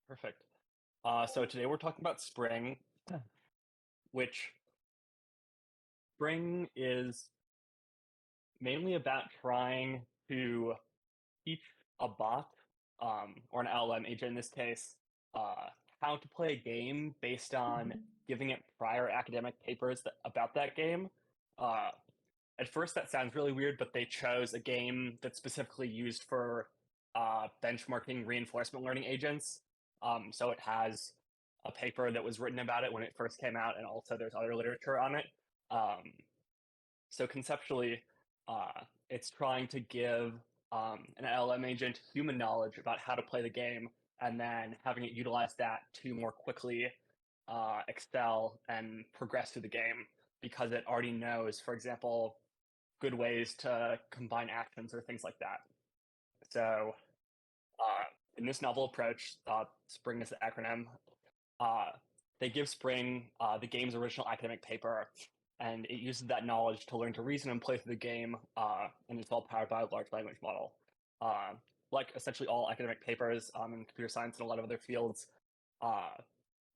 Perfect. So today we're talking about Spring, which Spring is mainly about trying to teach a bot, or an LLM agent in this case, uh, how to play a game based on giving it prior academic papers about that game. Uh, at first, that sounds really weird, but they chose a game that's specifically used for benchmarking reinforcement learning agents. So it has a paper that was written about it when it first came out, and also there's other literature on it. Um, so conceptually, it's trying to give an LLM agent human knowledge about how to play the game, and then having it utilize that to more quickly excel and progress through the game because it already knows, for example, good ways to combine actions or things like that. So, in this novel approach, Spring is the acronym. Uh, they give Spring the game's original academic paper, and it uses that knowledge to learn to reason and play through the game, and it's all powered by a large language model. Uh, like essentially all academic papers in computer science and a lot of other fields, uh,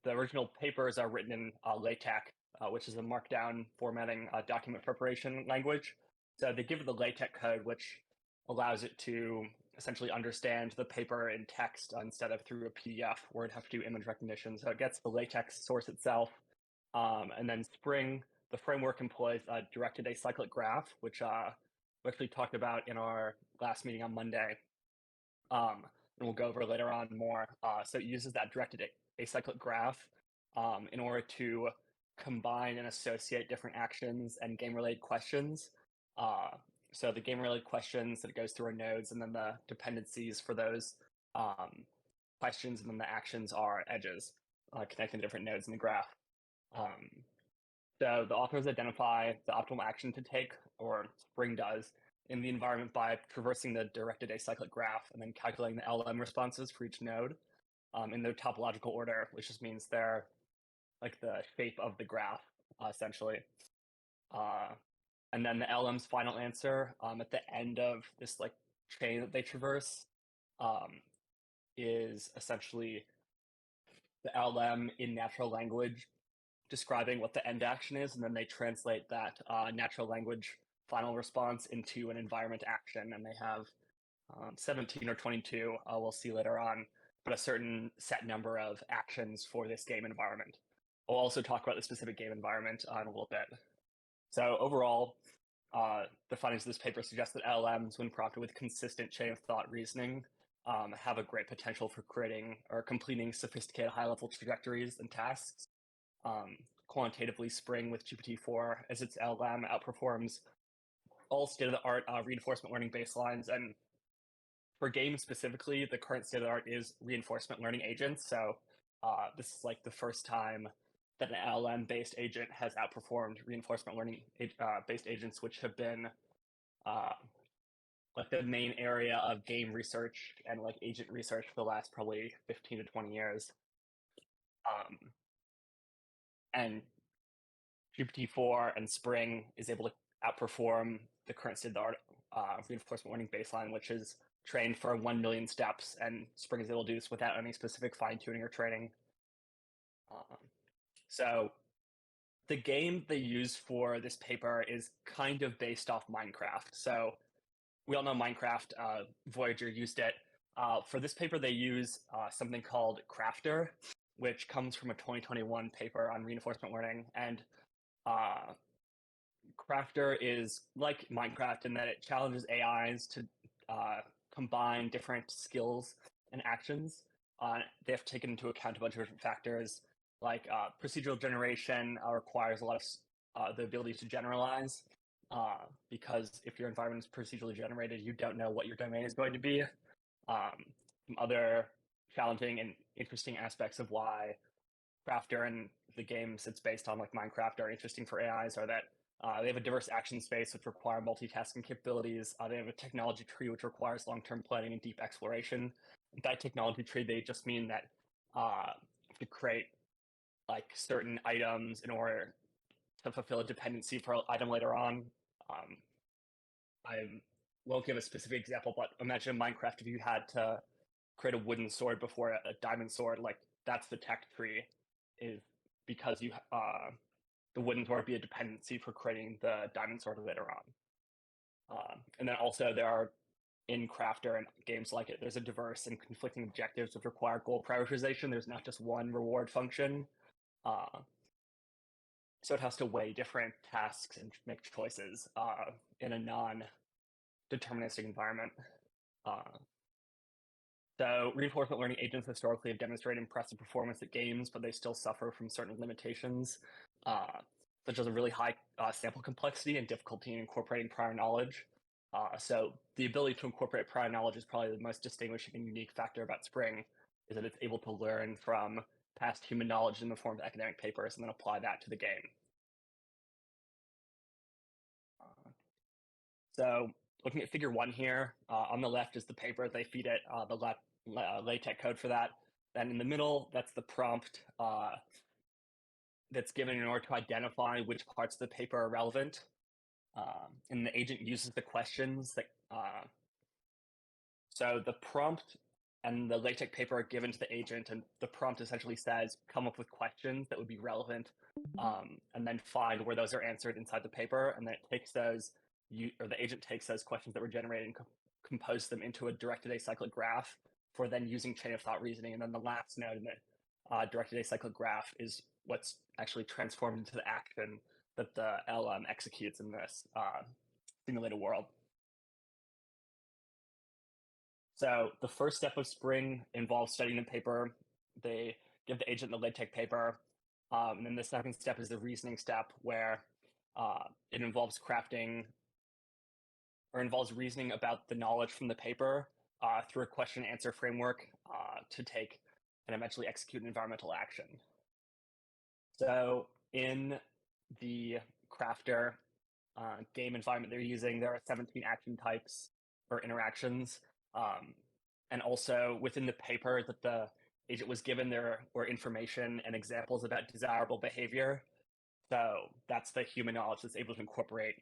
the original papers are written in LaTeX, which is a markdown formatting document preparation language. So they give it the LaTeX code, which allows it to essentially understand the paper in text instead of through a PDF where it'd have to do image recognition. So it gets the LaTeX source itself. And then Spring, the framework employs a directed acyclic graph, which we actually talked about in our last meeting on Monday. And we'll go over later on more. So it uses that directed acyclic graph in order to combine and associate different actions and game-related questions. So the game-related questions that it goes through are nodes, and then the dependencies for those questions, and then the actions are edges connecting different nodes in the graph. So the authors identify the optimal action to take, or Spring does, in the environment by traversing the directed acyclic graph and then calculating the LM responses for each node in their topological order, which just means they're like the shape of the graph, essentially. And then the LM's final answer at the end of this like chain that they traverse is essentially the LM in natural language describing what the end action is, and then they translate that natural language final response into an environment action, and they have 17 or 22, we'll see later on, but a certain set number of actions for this game environment. We'll also talk about the specific game environment in a little bit. So overall, the findings of this paper suggest that LLMs, when prompted with consistent chain of thought reasoning, have a great potential for creating or completing sophisticated high-level trajectories and tasks. Quantitatively, Spring with GPT-4 as its LLM outperforms all state-of-the-art reinforcement learning baselines. And for games specifically, the current state-of-the-art is reinforcement learning agents. So this is like the first time that an LLM-based agent has outperformed reinforcement learning based agents, which have been like the main area of game research and like agent research for the last probably 15 to 20 years. And GPT-4 and Spring is able to outperform the current state-of-the-art reinforcement learning baseline, which is trained for 1 million steps, and Spring is able to do this without any specific fine-tuning or training. So the game they use for this paper is kind of based off Minecraft. So we all know Minecraft, Voyager used it. For this paper, they use something called Crafter, which comes from a 2021 paper on reinforcement learning. And Crafter is like Minecraft in that it challenges AIs to combine different skills and actions. They have taken into account a bunch of different factors, like procedural generation requires a lot of the ability to generalize, because if your environment is procedurally generated, you don't know what your domain is going to be. Some other challenging and interesting aspects of why Crafter and the games it's based on, like Minecraft, are interesting for AIs are that they have a diverse action space which require multitasking capabilities. They have a technology tree which requires long-term planning and deep exploration. By technology tree, they just mean that to create like certain items in order to fulfill a dependency for an item later on. I won't give a specific example, but imagine Minecraft if you had to create a wooden sword before a diamond sword, like that's the tech tree, is because the wooden sword would be a dependency for creating the diamond sword later on. And then also there are in Crafter and games like it, there's a diverse and conflicting objectives which require goal prioritization. There's not just one reward function. So it has to weigh different tasks and make choices in a non-deterministic environment. So reinforcement learning agents historically have demonstrated impressive performance at games, but they still suffer from certain limitations, such as a really high sample complexity and difficulty in incorporating prior knowledge. So the ability to incorporate prior knowledge is probably the most distinguishing and unique factor about Spring, is that it's able to learn from past human knowledge in the form of academic papers and then apply that to the game. So looking at figure 1 here, on the left is the paper they feed it, the LaTeX code for that. Then in the middle, that's the prompt that's given in order to identify which parts of the paper are relevant. And the agent uses the questions that, so the prompt and the LaTeX paper are given to the agent, and the prompt essentially says, come up with questions that would be relevant, and then find where those are answered inside the paper, and then it takes those, or the agent takes those questions that were generated and composes them into a directed acyclic graph for then using chain of thought reasoning. And then the last node in the directed acyclic graph is what's actually transformed into the action that the LM executes in this simulated world. So the first step of Spring involves studying the paper. They give the agent the LaTeX paper. And then the second step is the reasoning step, where it involves crafting or involves reasoning about the knowledge from the paper through a question and answer framework to take and eventually execute an environmental action. So in the Crafter game environment they're using, there are 17 action types or interactions. And also within the paper that the agent was given, there were information and examples about desirable behavior. So that's the human knowledge that's able to incorporate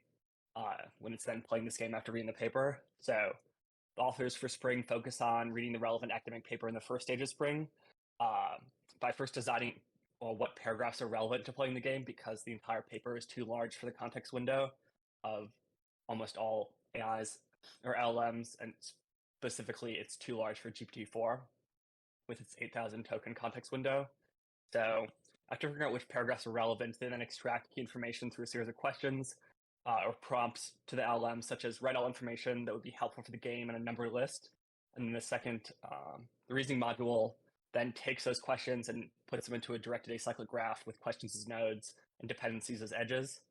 when it's then playing this game after reading the paper. So the authors for Spring focus on reading the relevant academic paper in the first stage of Spring by first deciding what paragraphs are relevant to playing the game, because the entire paper is too large for the context window of almost all AIs or LLMs, and specifically it's too large for GPT-4 with its 8,000 token context window. So after figuring out which paragraphs are relevant, they then extract key information through a series of questions or prompts to the LLM, such as write all information that would be helpful for the game in a number list. And then the second, the reasoning module then takes those questions and puts them into a directed acyclic graph with questions as nodes and dependencies as edges.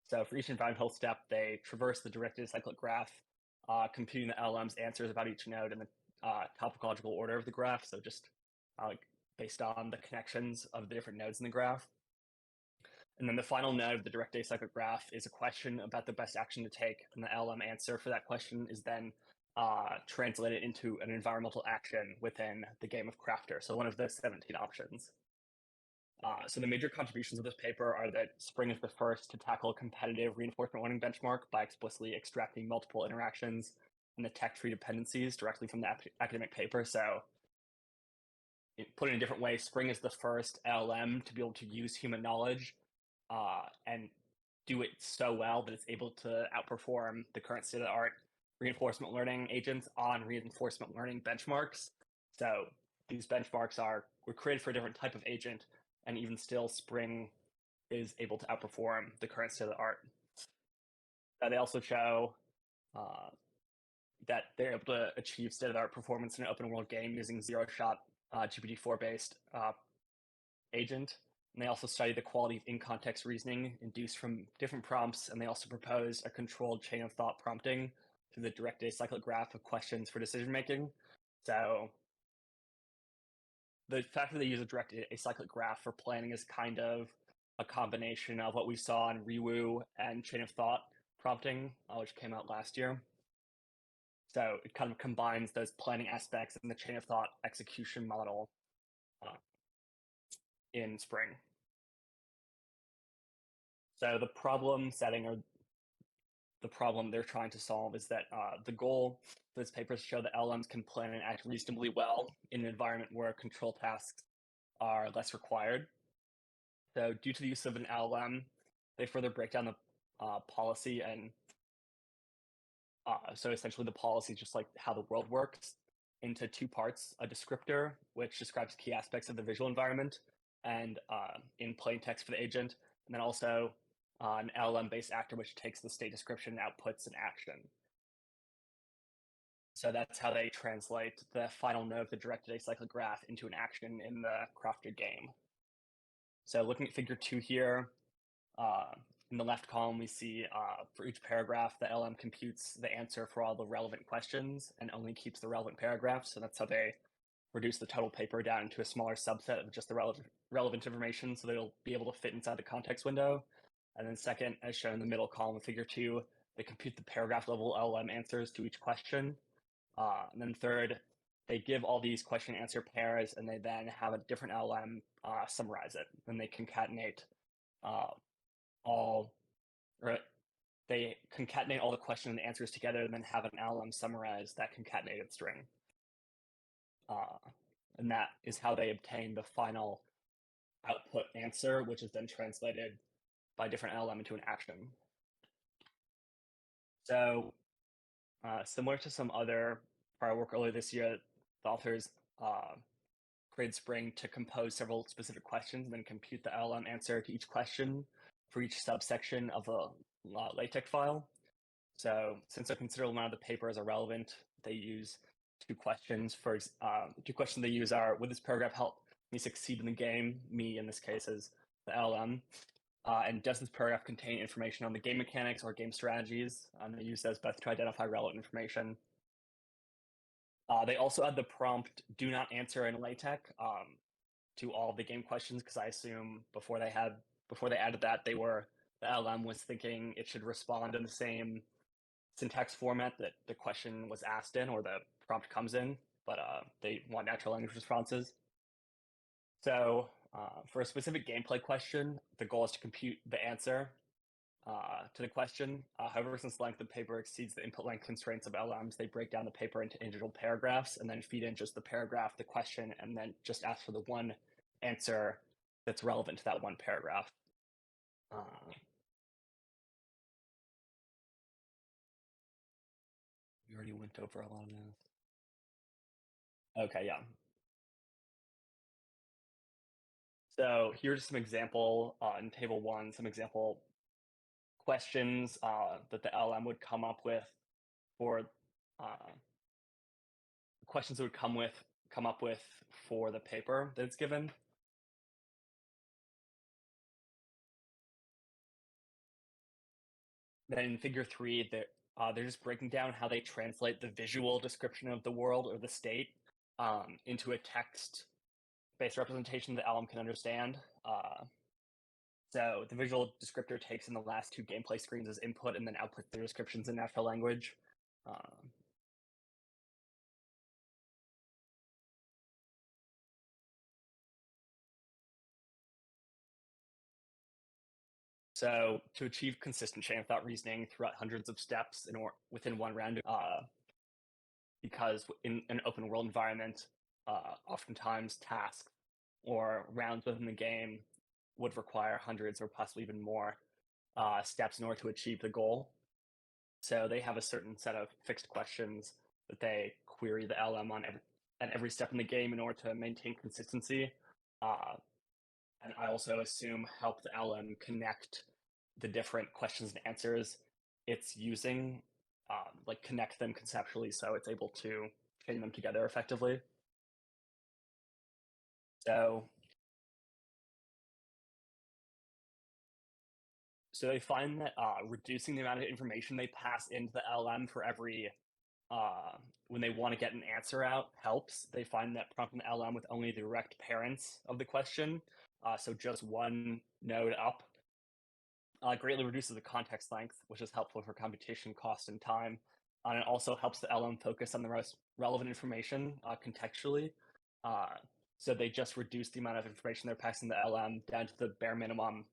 So for each environmental step, they traverse the directed acyclic graph, computing the LLM's answers about each node in the topological order of the graph. So just based on the connections of the different nodes in the graph. And then the final node of the directed acyclic graph is a question about the best action to take, and the LM answer for that question is then translated into an environmental action within the game of Crafter. So one of the 17 options. So the major contributions of this paper are that Spring is the first to tackle a competitive reinforcement learning benchmark by explicitly extracting multiple interactions and the tech tree dependencies directly from the academic paper. So put in a different way, Spring is the first LLM to be able to use human knowledge and do it so well that it's able to outperform the current state-of-the-art reinforcement learning agents on reinforcement learning benchmarks. So these benchmarks were created for a different type of agent, and even still, Spring is able to outperform the current state-of-the-art. They also show that they're able to achieve state-of-the-art performance in an open-world game using zero-shot GPT-4-based agent. And they also study the quality of in-context reasoning induced from different prompts, and they also propose a controlled chain of thought prompting through the directed acyclic graph of questions for decision-making. So the fact that they use a directed acyclic graph for planning is kind of a combination of what we saw in Rewu and chain of thought prompting, which came out last year. So it kind of combines those planning aspects and the chain of thought execution model in Spring. So the problem setting, or the problem they're trying to solve is that the goal for this paper is to show that LLMs can plan and act reasonably well in an environment where control tasks are less required. So due to the use of an LLM, they further break down the policy and so essentially the policy is just like how the world works into two parts: a descriptor, which describes key aspects of the visual environment and in plain text for the agent, and then also an LLM-based actor, which takes the state description and outputs an action. So that's how they translate the final node of the directed acyclic graph into an action in the crafted game. So looking at figure 2 here, in the left column, we see for each paragraph, the LM computes the answer for all the relevant questions and only keeps the relevant paragraphs. So that's how they reduce the total paper down into a smaller subset of just the relevant information, so they'll be able to fit inside the context window. And then second, as shown in the middle column of figure 2, they compute the paragraph level LM answers to each question. And then third, they give all these question answer pairs, and they then have a different LM summarize it. Then they concatenate they concatenate all the question and answers together, and then have an LM summarize that concatenated string. And that is how they obtain the final output answer, which is then translated by a different LM into an action. So similar to some other prior work earlier this year, the authors created Spring to compose several specific questions and then compute the LM answer to each question for each subsection of a LaTeX file. So since a considerable amount of the papers are relevant, they use two questions. Two questions they use are: would this paragraph help me succeed in the game? Me, in this case, is the LM. And does this paragraph contain information on the game mechanics or game strategies? And they use those both to identify relevant information. They also add the prompt "do not answer in LaTeX" to all of the game questions, because I assume before they added that, the LM was thinking it should respond in the same syntax format that the question was asked in or the prompt comes in, but they want natural language responses. So for a specific gameplay question, the goal is to compute the answer to the question. However, since the length of the paper exceeds the input length constraints of LMs, they break down the paper into individual paragraphs and then feed in just the paragraph, the question, and then just ask for the one answer that's relevant to that one paragraph. We already went over a lot of this. Okay, yeah. So here's some example in table 1, some example questions that the LM would come up with for questions it would come up with for the paper that it's given. Then in figure 3, they're just breaking down how they translate the visual description of the world or the state into a text-based representation that LM can understand. So the visual descriptor takes in the last two gameplay screens as input and then outputs the descriptions in natural language. So to achieve consistent chain of thought reasoning throughout hundreds of steps within one round, because in an open world environment, oftentimes tasks or rounds within the game would require hundreds or possibly even more steps in order to achieve the goal. So they have a certain set of fixed questions that they query the LM on at every step in the game in order to maintain consistency. And I also assume help the LM connect the different questions and answers it's using, like connect them conceptually so it's able to chain them together effectively. So they find that reducing the amount of information they pass into the LM for every when they want to get an answer out helps. They find that prompting the LM with only the direct parents of the question, so just one node up, greatly reduces the context length, which is helpful for computation cost and time. And it also helps the LM focus on the most relevant information contextually. So they just reduce the amount of information they're passing the LM down to the bare minimum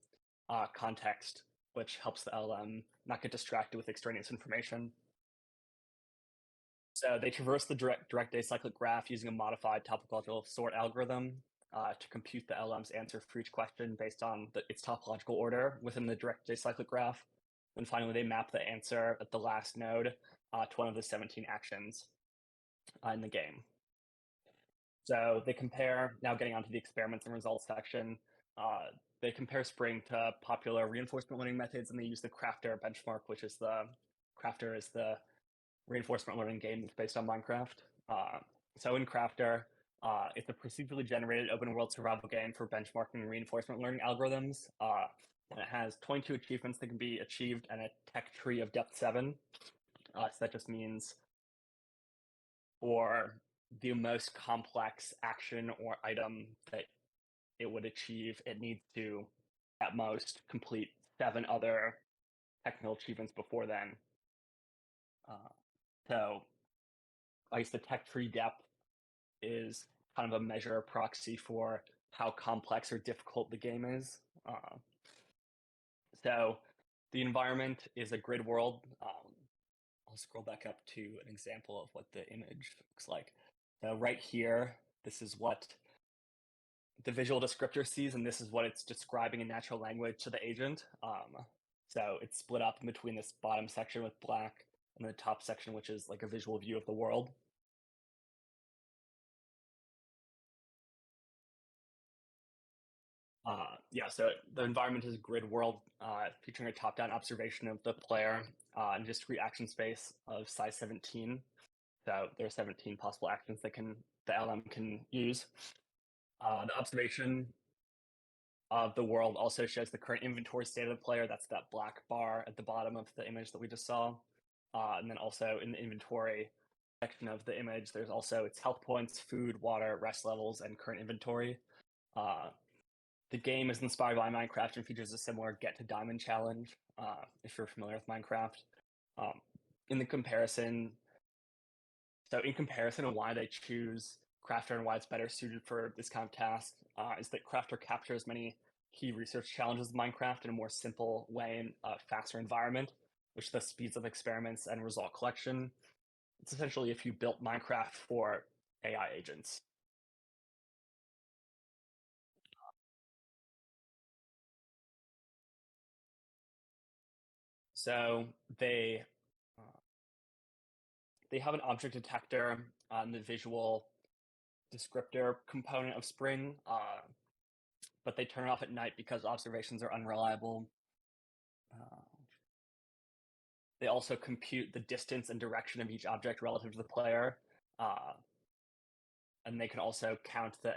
context which helps the LM not get distracted with extraneous information. So they traverse the direct acyclic graph using a modified topological sort algorithm to compute the LM's answer for each question based on its topological order within the direct acyclic graph. And finally, they map the answer at the last node to one of the 17 actions in the game. So they compare, now getting onto the experiments and results section, they compare Spring to popular reinforcement learning methods, and they use the Crafter benchmark, which is Crafter is the reinforcement learning game that's based on Minecraft. So in Crafter, it's a procedurally generated open world survival game for benchmarking reinforcement learning algorithms. And it has 22 achievements that can be achieved and a tech tree of depth 7. So that just means for the most complex action or item that it would achieve, it needs to, at most, complete 7 other technical achievements before then. So I guess the tech tree depth is kind of a measure, a proxy for how complex or difficult the game is. So the environment is a grid world. I'll scroll back up to an example of what the image looks like. So right here, this is what the visual descriptor sees, and this is what it's describing in natural language to the agent. So it's split up in between this bottom section with black and the top section, which is like a visual view of the world. Yeah, so the environment is a grid world featuring a top-down observation of the player in a discrete action space of size 17. So there are 17 possible actions that the LM can use. The observation of the world also shows the current inventory state of the player. That's that black bar at the bottom of the image that we just saw. And then also in the inventory section of the image, there's also its health points, food, water, rest levels, and current inventory. The game is inspired by Minecraft and features a similar Get to Diamond challenge, if you're familiar with Minecraft. In comparison of why they choose Crafter and why it's better suited for this kind of task, is that Crafter captures many key research challenges of Minecraft in a more simple way in a faster environment, which thus speeds up experiments and result collection. It's essentially if you built Minecraft for AI agents. So they have an object detector on the visual descriptor component of Spring, but they turn it off at night because observations are unreliable. They also compute the distance and direction of each object relative to the player, and they can also count the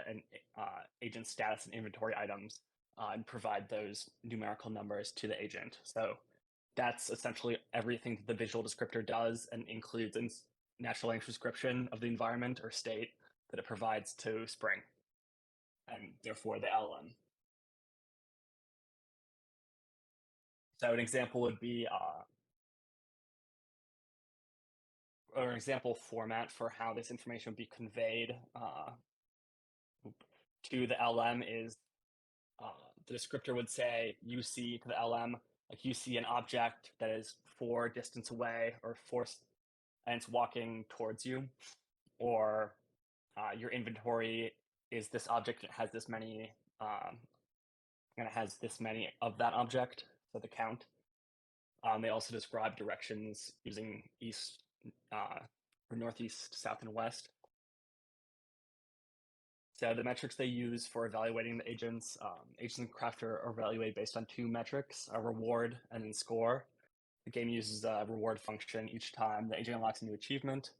agent status and inventory items and provide those numerical numbers to the agent. So that's essentially everything that the visual descriptor does, and includes in natural language description of the environment or state that it provides to Spring, and therefore the LM. So an example would be, or an example format for how this information would be conveyed to the LM is the descriptor would say UC to the LM, like you see an object that is 4 distance away or 4, and it's walking towards you, or your inventory is this object, it has this many, and it has this many of that object, so the count. They also describe directions using east, or northeast, south, and west. So the metrics they use for evaluating the agents, agents and Crafter are evaluated based on 2 metrics, a reward and then score. The game uses a reward function each time the agent unlocks a new achievement,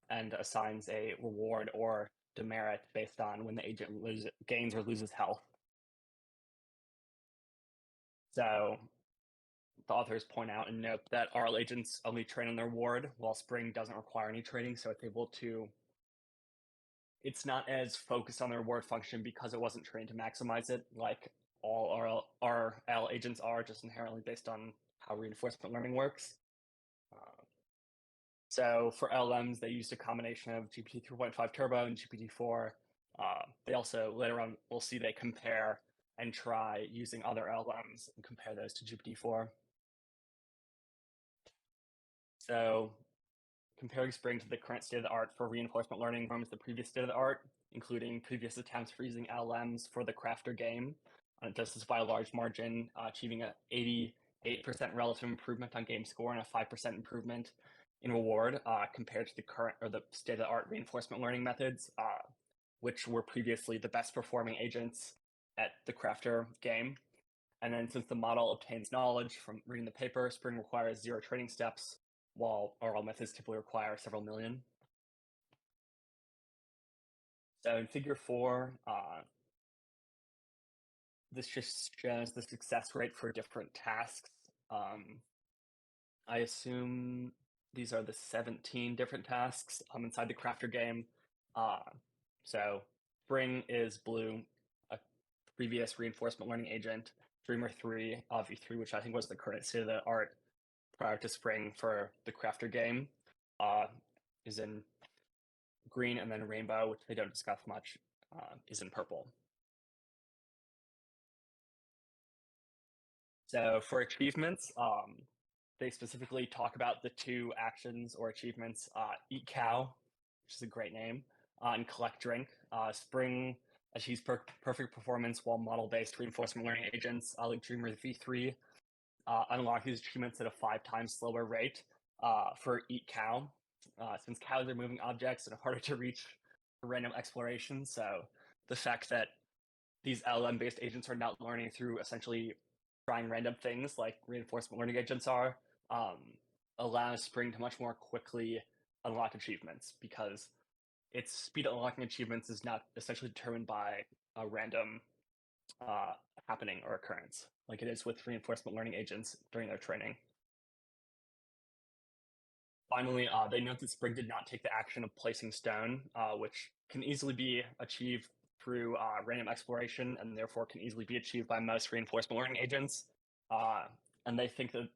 and assigns a reward or demerit based on when the agent gains or loses health. So the authors point out and note that RL agents only train on their reward, while Spring doesn't require any training, so it's able to. It's not as focused on the reward function because it wasn't trained to maximize it, like all RL agents are, just inherently based on how reinforcement learning works. So for LMs, they used a combination of GPT 3.5 Turbo and GPT-4. They also, later on, we'll see they compare and try using other LLMs and compare those to GPT-4. So comparing Spring to the current state of the art for reinforcement learning from the previous state of the art, including previous attempts for using LLMs for the Crafter game, it does this by a large margin, achieving an 88% relative improvement on game score and a 5% improvement in reward compared to the current or the state of the art reinforcement learning methods, which were previously the best performing agents at the Crafter game. And then since the model obtains knowledge from reading the paper, Spring requires 0 training steps, while oral methods typically require several million. So in figure 4, this just shows the success rate for different tasks. I assume these are the 17 different tasks inside the Crafter game. So Spring is blue, a previous reinforcement learning agent. Dreamer 3, V3, which I think was the current state of the art prior to Spring for the Crafter game, is in green, and then Rainbow, which they don't discuss much, is in purple. So for achievements, they specifically talk about the 2 actions or achievements, Eat Cow, which is a great name, and Collect Drink. Spring achieves perfect performance while model-based reinforcement learning agents like Dreamer V3 unlock these achievements at a 5 times slower rate for Eat Cow, since cows are moving objects and harder to reach for random exploration. So the fact that these LLM-based agents are not learning through essentially trying random things like reinforcement learning agents are, allows Spring to much more quickly unlock achievements, because its speed at unlocking achievements is not essentially determined by a random happening or occurrence, like it is with reinforcement learning agents during their training. Finally, they note that Spring did not take the action of placing stone, which can easily be achieved through random exploration, and therefore can easily be achieved by most reinforcement learning agents. And they think that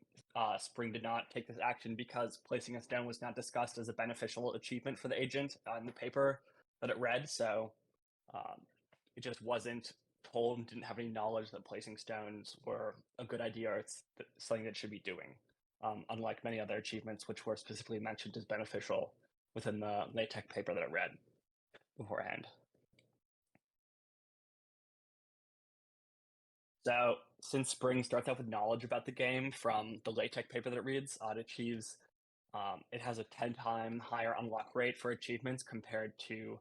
Spring did not take this action because placing a stone was not discussed as a beneficial achievement for the agent in the paper that it read. So it just wasn't told and didn't have any knowledge that placing stones were a good idea or it's something that it should be doing. Unlike many other achievements which were specifically mentioned as beneficial within the LaTeX paper that it read beforehand. So since Spring starts out with knowledge about the game from the LaTeX paper that it reads, it has a 10-time higher unlock rate for achievements compared to,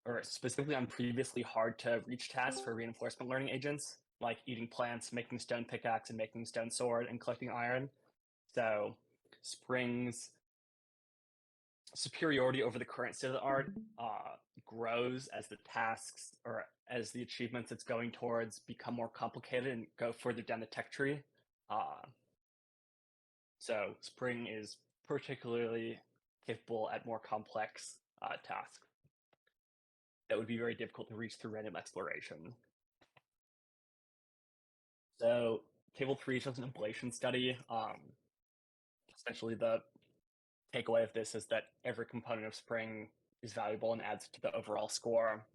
or specifically on previously hard to reach tasks for reinforcement learning agents, like eating plants, making stone pickaxe, and making stone sword, and collecting iron. So Spring's superiority over the current state of the art grows as the tasks or as the achievements it's going towards become more complicated and go further down the tech tree. So Spring is particularly capable at more complex tasks that would be very difficult to reach through random exploration. So Table 3 shows an ablation study. Essentially, the takeaway of this is that every component of Spring is valuable and adds to the overall score.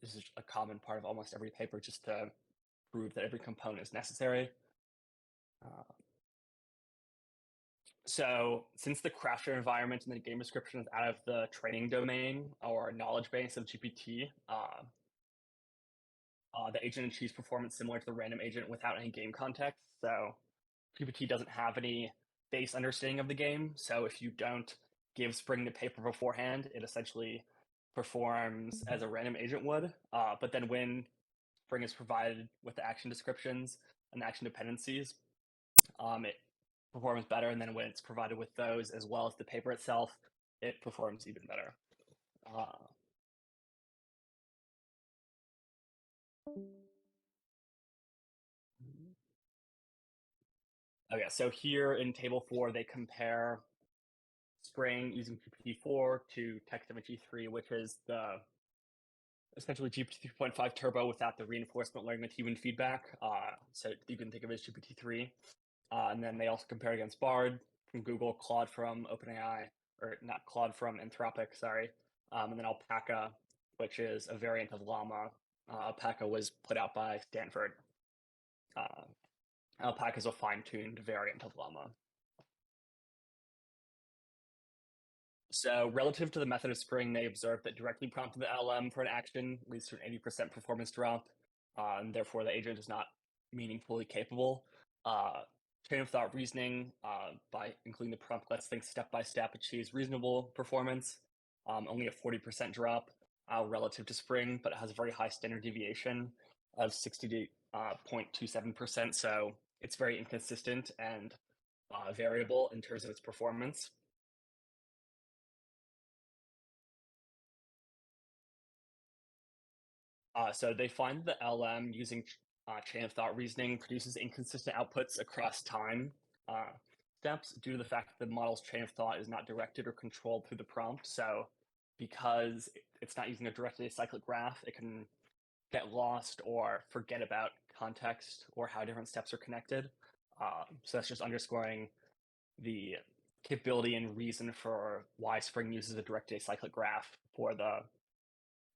This is a common part of almost every paper, just to prove that every component is necessary. So since the Crafter environment and the game description is out of the training domain or knowledge base of GPT, the agent achieves performance similar to the random agent without any game context. So GPT doesn't have any base understanding of the game. So if you don't give Spring the paper beforehand, it essentially performs as a random agent would. But then when Spring is provided with the action descriptions and action dependencies, it performs better. And then when it's provided with those as well as the paper itself, it performs even better. Okay, so here in Table 4, they compare Spring using GPT-4 to TextMG3, which is the essentially GPT 3.5 Turbo without the reinforcement learning with human feedback. So you can think of it as GPT-3. And then they also compare against Bard from Google, Claude from OpenAI, or not Claude from Anthropic, sorry. And then Alpaca, which is a variant of Llama Alpaca was put out by Stanford. Alpaca is a fine-tuned variant of llama. So relative to the method of Spring, they observed that directly prompting the LM for an action leads to an 80% performance drop, and therefore the agent is not meaningfully capable. Chain of thought reasoning, by including the prompt let's think step by step, achieves reasonable performance, only a 40% drop relative to Spring, but it has a very high standard deviation of 60.27%, so it's very inconsistent and variable in terms of its performance. So they find the LM using chain of thought reasoning produces inconsistent outputs across time steps due to the fact that the model's chain of thought is not directed or controlled through the prompt. So because it's not using a directly acyclic graph, it can get lost or forget about context or how different steps are connected. So that's just underscoring the capability and reason for why Spring uses a directed acyclic graph for the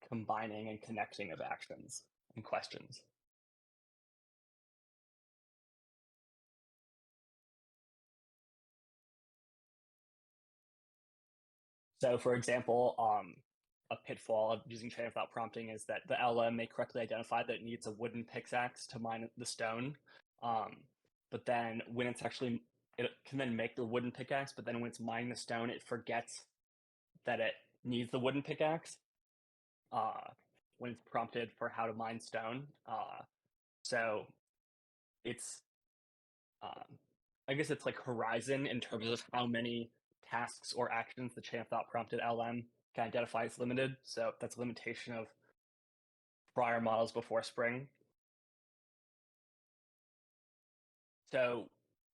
combining and connecting of actions and questions. So, for example, a pitfall of using chain of thought prompting is that the LM may correctly identify that it needs a wooden pickaxe to mine the stone, but then when it's actually it can then make the wooden pickaxe, but then when it's mining the stone, it forgets that it needs the wooden pickaxe uh, when it's prompted for how to mine stone. So it's um, I guess it's like horizon in terms of how many tasks or actions the chain of thought prompted LM can identify as limited. So that's a limitation of prior models before Spring. So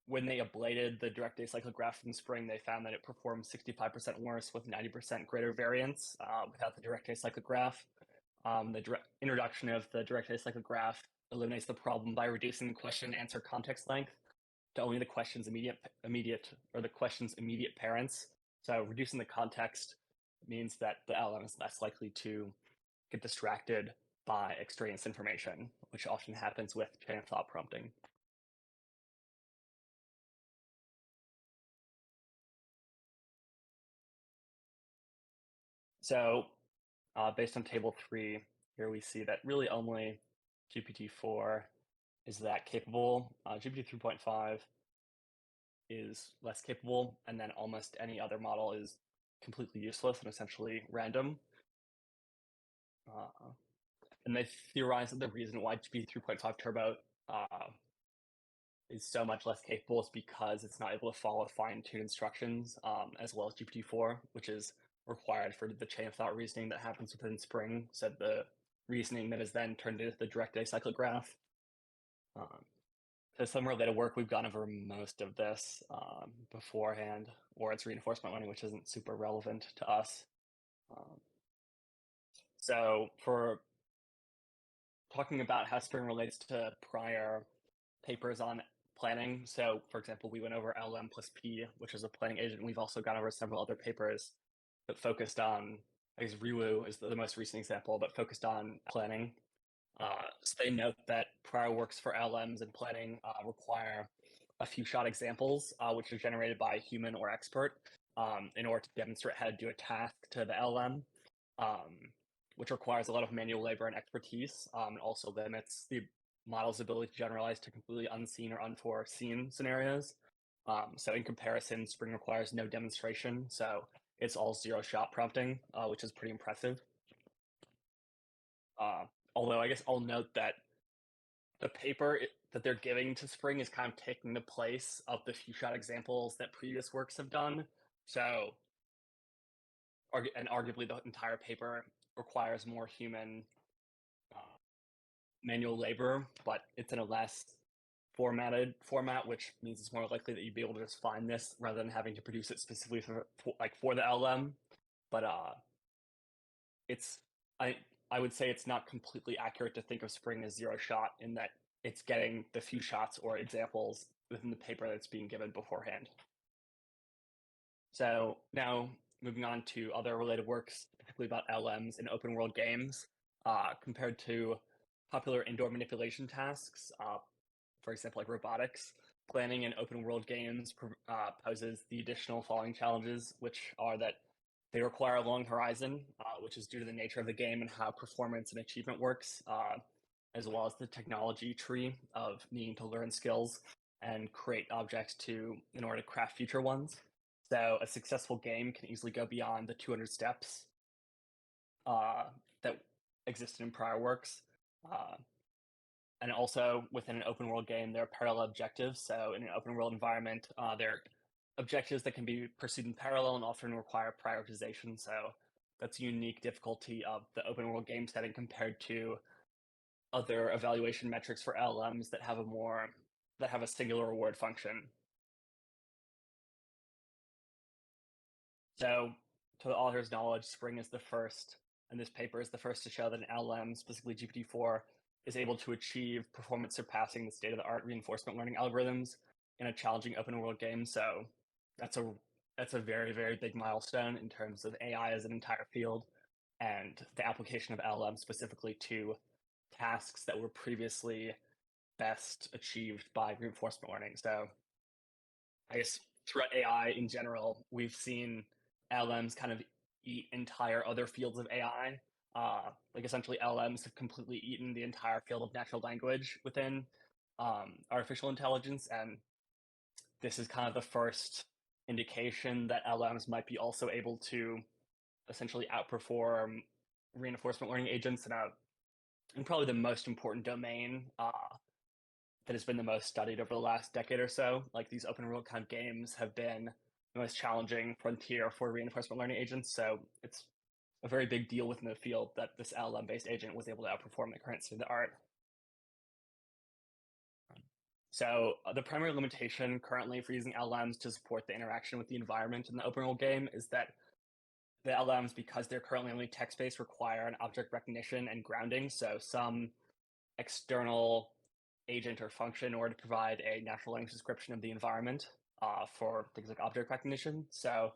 when they ablated the direct acyclic graph from Spring, they found that it performed 65% worse with 90% greater variance without the direct acyclic graph. The introduction of the direct acyclic graph eliminates the problem by reducing the question answer context length to only the question's immediate or the question's immediate parents. So reducing the context means that the LM is less likely to get distracted by extraneous information, which often happens with chain of thought prompting. So based on table 3, here we see that really only GPT-4 is that capable. GPT 3.5 is less capable, and then almost any other model is completely useless and essentially random. And they theorize that the reason why GPT 3.5 Turbo is so much less capable is because it's not able to follow fine-tuned instructions, as well as GPT-4, which is required for the chain of thought reasoning that happens within Spring. So the reasoning that is then turned into the direct acyclic graph. So some related work, we've gone over most of this beforehand, or it's reinforcement learning, which isn't super relevant to us. So for talking about how Spring relates to prior papers on planning, so for example, we went over LM plus P, which is a planning agent. We've also gone over several other papers that focused on, I guess Riwu is the most recent example, but focused on planning. So they note that prior works for LMs and planning require a few shot examples, which are generated by a human or expert in order to demonstrate how to do a task to the LM, which requires a lot of manual labor and expertise, and also limits the model's ability to generalize to completely unseen or unforeseen scenarios. So in comparison, Spring requires no demonstration, so it's all zero shot prompting, which is pretty impressive. Although I guess I'll note that the paper that they're giving to Spring is kind of taking the place of the few shot examples that previous works have done. So, and arguably the entire paper requires more human manual labor, but it's in a less formatted format, which means it's more likely that you'd be able to just find this rather than having to produce it specifically for the LM. But it's I would say it's not completely accurate to think of Spring as zero shot in that it's getting the few shots or examples within the paper that's being given beforehand. So now moving on to other related works, particularly about LMs in open world games. compared to popular indoor manipulation tasks, for example, like robotics. Planning in open world games poses the additional following challenges, which are that they require a long horizon, which is due to the nature of the game and how performance and achievement works, as well as the technology tree of needing to learn skills and create objects in order to craft future ones. So a successful game can easily go beyond the 200 steps that existed in prior works. Uh, and also within an open world game, there are parallel objectives. So in an open world environment, there are objectives that can be pursued in parallel and often require prioritization. So that's a unique difficulty of the open world game setting compared to other evaluation metrics for LLMs that have a singular reward function. So, to the author's knowledge, Spring is the first, and this paper is the first to show that an LLM, specifically GPT-4, is able to achieve performance surpassing the state-of-the-art reinforcement learning algorithms in a challenging open-world game. So, that's a very, very big milestone in terms of AI as an entire field, and the application of LLM specifically to tasks that were previously best achieved by reinforcement learning. So, I guess throughout AI in general, we've seen LMs kind of eat entire other fields of AI. Like essentially, LMs have completely eaten the entire field of natural language within artificial intelligence, and this is kind of the first indication that LMs might be also able to essentially outperform reinforcement learning agents in probably the most important domain that has been the most studied over the last decade or so. Like these open world kind of games have been the most challenging frontier for reinforcement learning agents. So it's a very big deal within the field that this LLM based agent was able to outperform the current state of the art. So the primary limitation currently for using LLMs to support the interaction with the environment in the open world game is that the LLMs, because they're currently only text-based, require an object recognition and grounding. So some external agent or function in order to provide a natural language description of the environment for things like object recognition. So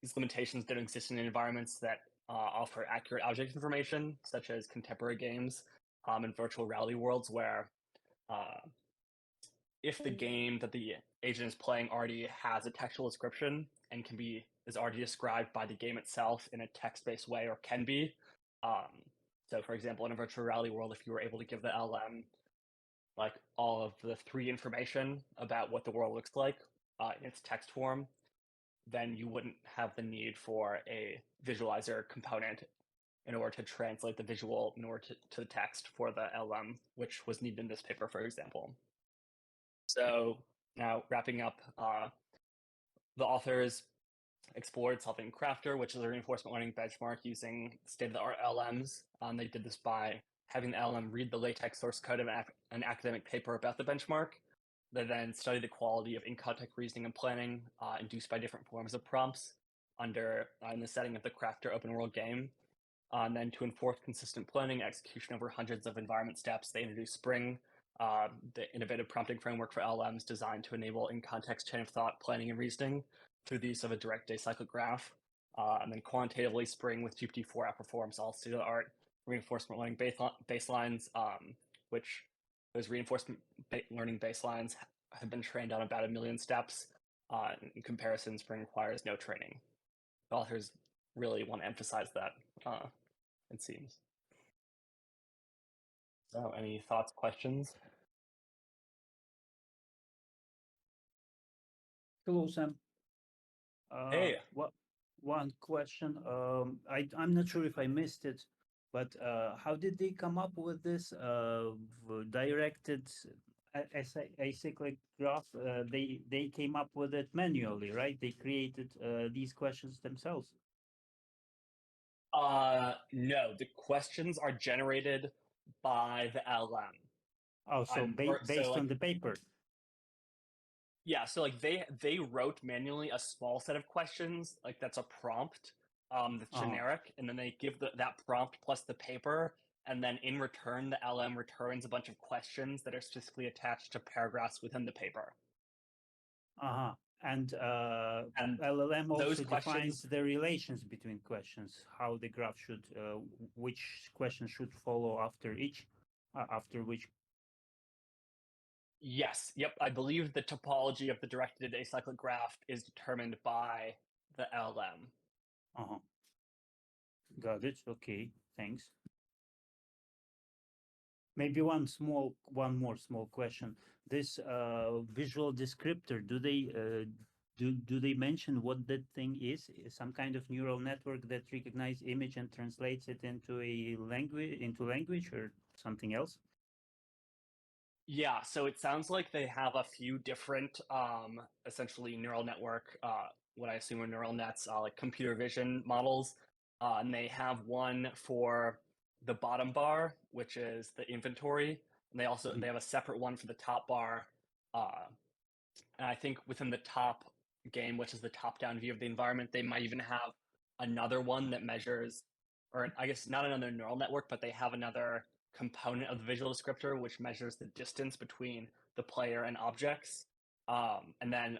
these limitations don't exist in environments that offer accurate object information, such as contemporary games and virtual reality worlds, where uh, if the game that the agent is playing already has a textual description and is already described by the game itself in a text-based way, or can be. So, for example, in a virtual reality world, if you were able to give the LM like all of the 3D information about what the world looks like in its text form, then you wouldn't have the need for a visualizer component in order to translate the visual to the text for the LM, which was needed in this paper, for example. So now wrapping up, the authors explored solving Crafter, which is a reinforcement learning benchmark using state-of-the-art LMs. They did this by having the LM read the LaTeX source code of an academic paper about the benchmark. They then studied the quality of in-context reasoning and planning induced by different forms of prompts in the setting of the Crafter open world game. And then to enforce consistent planning execution over hundreds of environment steps, they introduced Spring, the innovative prompting framework for LMs designed to enable in-context chain of thought planning and reasoning through the use of a direct acyclic graph. And then quantitatively, Spring with GPT-4 outperforms all state-of-the-art reinforcement learning baselines, which those reinforcement learning baselines have been trained on about 1 million steps. In comparison, Spring requires no training. The authors really want to emphasize that, it seems. So, any thoughts, questions? Hello, Sam. Hey. One question. I'm not sure if I missed it, but how did they come up with this directed acyclic graph? They came up with it manually, right? They created these questions themselves. No, the questions are generated by the LM. Oh, so based on the paper. Yeah, so like they wrote manually a small set of questions, like that's a prompt, that's generic, and then they give that prompt plus the paper, and then in return the LM returns a bunch of questions that are specifically attached to paragraphs within the paper. And And LLM those also defines questions, the relations between questions, how the graph should, which question should follow after each, after which. yes, yep, I believe the topology of the directed acyclic graph is determined by the LLM. Uh-huh. Got it. Okay, thanks. Maybe one more small question. This visual descriptor, do they mention what that thing is? Some kind of neural network that recognize image and translates it into a language or something else? Yeah, so it sounds like they have a few different, essentially neural network, what I assume are neural nets, like computer vision models, and they have one for the bottom bar, which is the inventory, and they Mhm. have a separate one for the top bar, uh, and I think within the top game, which is the top-down view of the environment, they might even have another one that measures, or I guess not another neural network, but they have another component of the visual descriptor which measures the distance between the player and objects. And then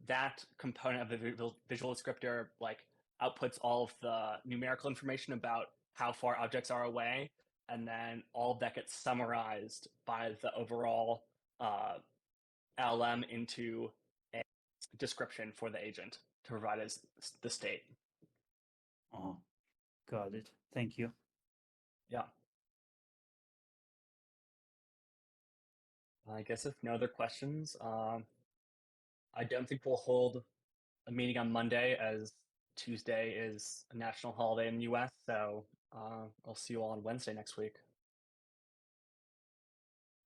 that component of the visual descriptor like outputs all of the numerical information about how far objects are away, and then all of that gets summarized by the overall LM into a description for the agent to provide as the state. Oh, got it. Thank you. Yeah. I guess if no other questions, I don't think we'll hold a meeting on Monday as Tuesday is a national holiday in the US. So I'll see you all on Wednesday next week.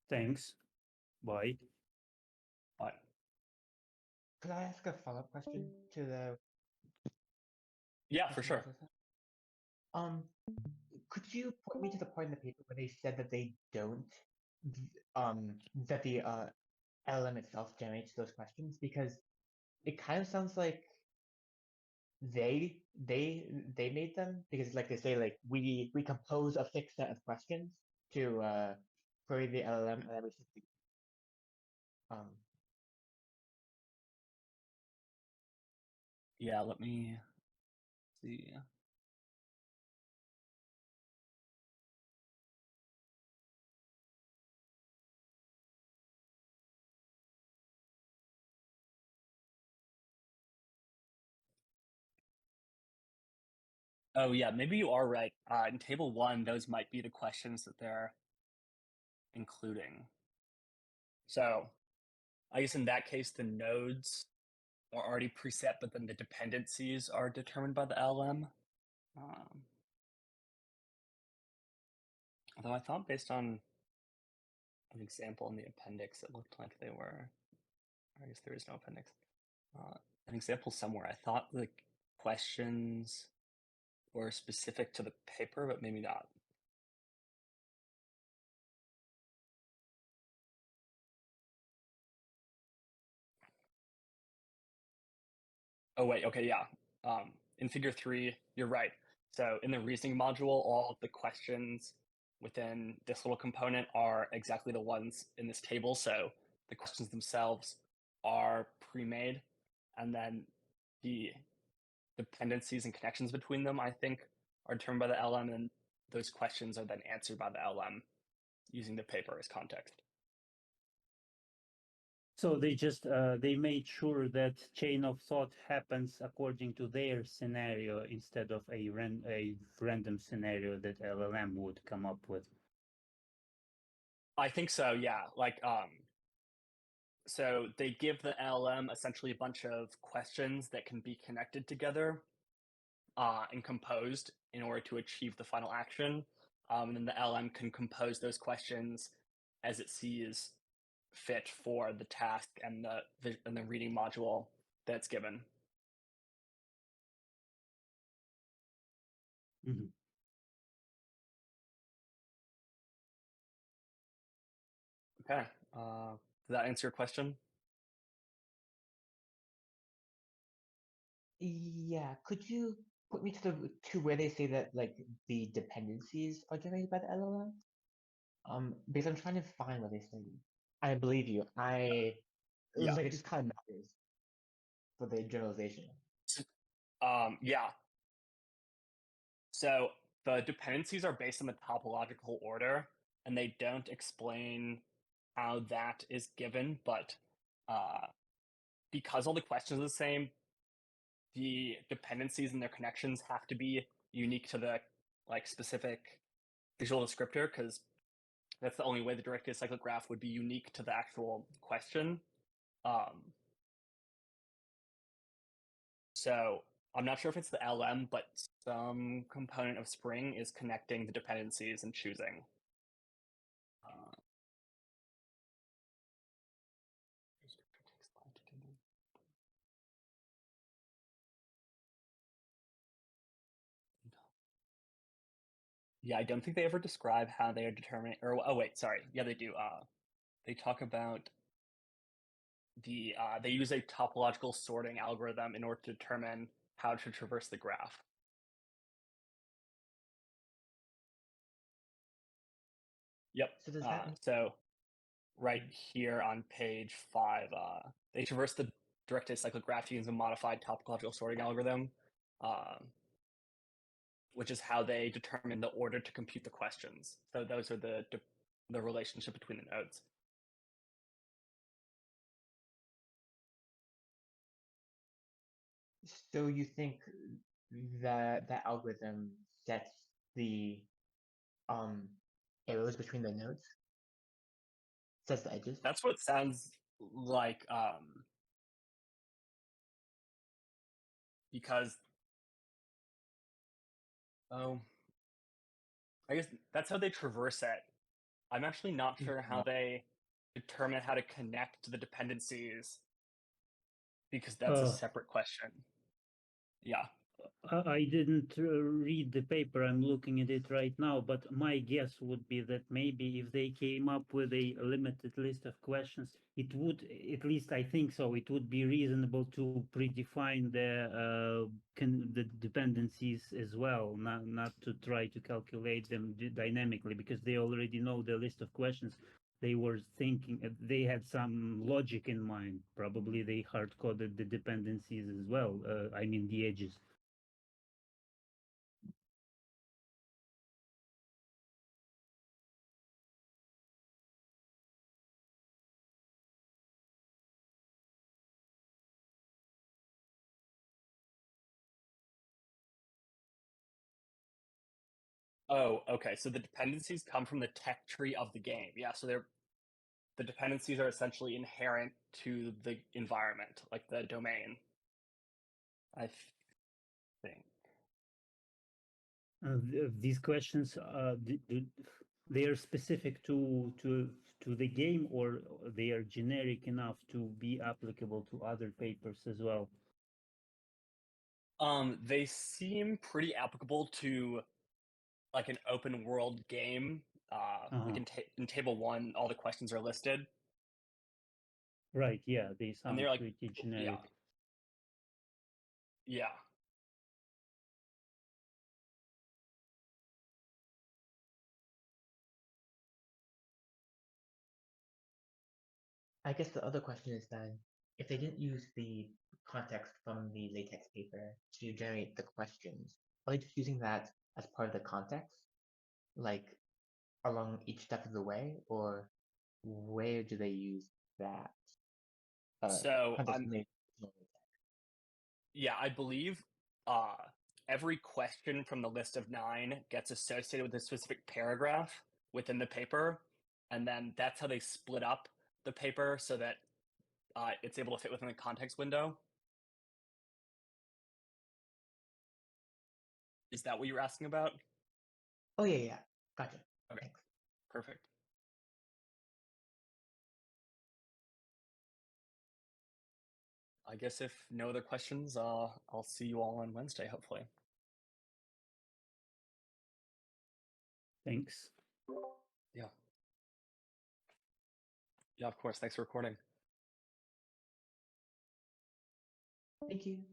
Thanks. Bye. Bye. Could I ask a follow-up question to the Yeah, for question that sure. was just asked? Um, could you point me to the point in the paper where they said that they don't, that the LLM itself generates those questions? Because it kind of sounds like they made them, because like they say, like we compose a fixed set of questions to query the LLM, and then we simply um Yeah, let me see. Oh, yeah, maybe you are right. In table one, those might be the questions that they're including. So I guess in that case, the nodes are already preset, but then the dependencies are determined by the LM. Although I thought based on an example in the appendix, it looked like they were, I guess there is no appendix, an example somewhere. I thought the questions were specific to the paper, but maybe not. Oh wait, okay, yeah. In figure 3, you're right. So in the reasoning module, all of the questions within this little component are exactly the ones in this table. So the questions themselves are pre-made, and then the dependencies and connections between them, I think, are determined by the LM, and those questions are then answered by the LM using the paper as context. So they made sure that chain of thought happens according to their scenario instead of a random scenario that LLM would come up with. I think so, yeah. So they give the LM essentially a bunch of questions that can be connected together and composed in order to achieve the final action. And then the LM can compose those questions as it sees fit for the task and the reading module that's given. Mhm. Okay. Does that answer your question? yeah, could you put me to the to where they say that like the dependencies are generated by the LLM? Because I'm trying to find what they say. I believe you. I Yeah. like it just kind of matters. for the generalization. Yeah. So the dependencies are based on the topological order, and they don't explain how that is given, but because all the questions are the same, the dependencies and their connections have to be unique to the specific visual descriptor, because that's the only way the directed acyclic graph would be unique to the actual question. So I'm not sure if it's the LM, but some component of Spring is connecting the dependencies and choosing. Yeah, I don't think they ever describe how they are determining, or oh wait, sorry. Yeah, they do. They talk about they use a topological sorting algorithm in order to determine how to traverse the graph. Yep. So does that mean So right here on page 5, they traverse the directed acyclic graph using a modified topological sorting algorithm, which is how they determine the order to compute the questions. So those are the relationship between the nodes. so you think that that algorithm sets the arrows between the nodes? Sets the edges? That's what it sounds like, because I guess that's how they traverse it. I'm actually not sure how they determine how to connect the dependencies, because that's a separate question. Yeah. I didn't read the paper. I'm looking at it right now, but my guess would be that maybe if they came up with a limited list of questions, it would, at least I think so, it would be reasonable to predefine the dependencies as well, not to try to calculate them dynamically, because they already know the list of questions. They were thinking, they had some logic in mind. Probably they hard-coded the dependencies as well. I mean, the edges. Oh, okay. So the dependencies come from the tech tree of the game. Yeah, so the dependencies are essentially inherent to the environment, like the domain. I think. These questions, they are specific to the game, or they are generic enough to be applicable to other papers as well? They seem pretty applicable to like an open world game. Like in table 1, all the questions are listed. Right, yeah, they And sound they're like, pretty generic. Yeah. I guess the other question is then, if they didn't use the context from the latex paper to generate the questions, are they just using that as part of the context? Like along each step of the way, or where do they use that So context from the original latex? yeah, I believe every question from the list of 9 gets associated with a specific paragraph within the paper, and then that's how they split up the paper so that it's able to fit within the context window. Is that what you were asking about? Oh yeah, gotcha. Okay, Thanks. perfect. I guess if no other questions, I'll see you all on Wednesday, hopefully. Thanks. Yeah. Yeah, of course. Thanks for recording. Thank you.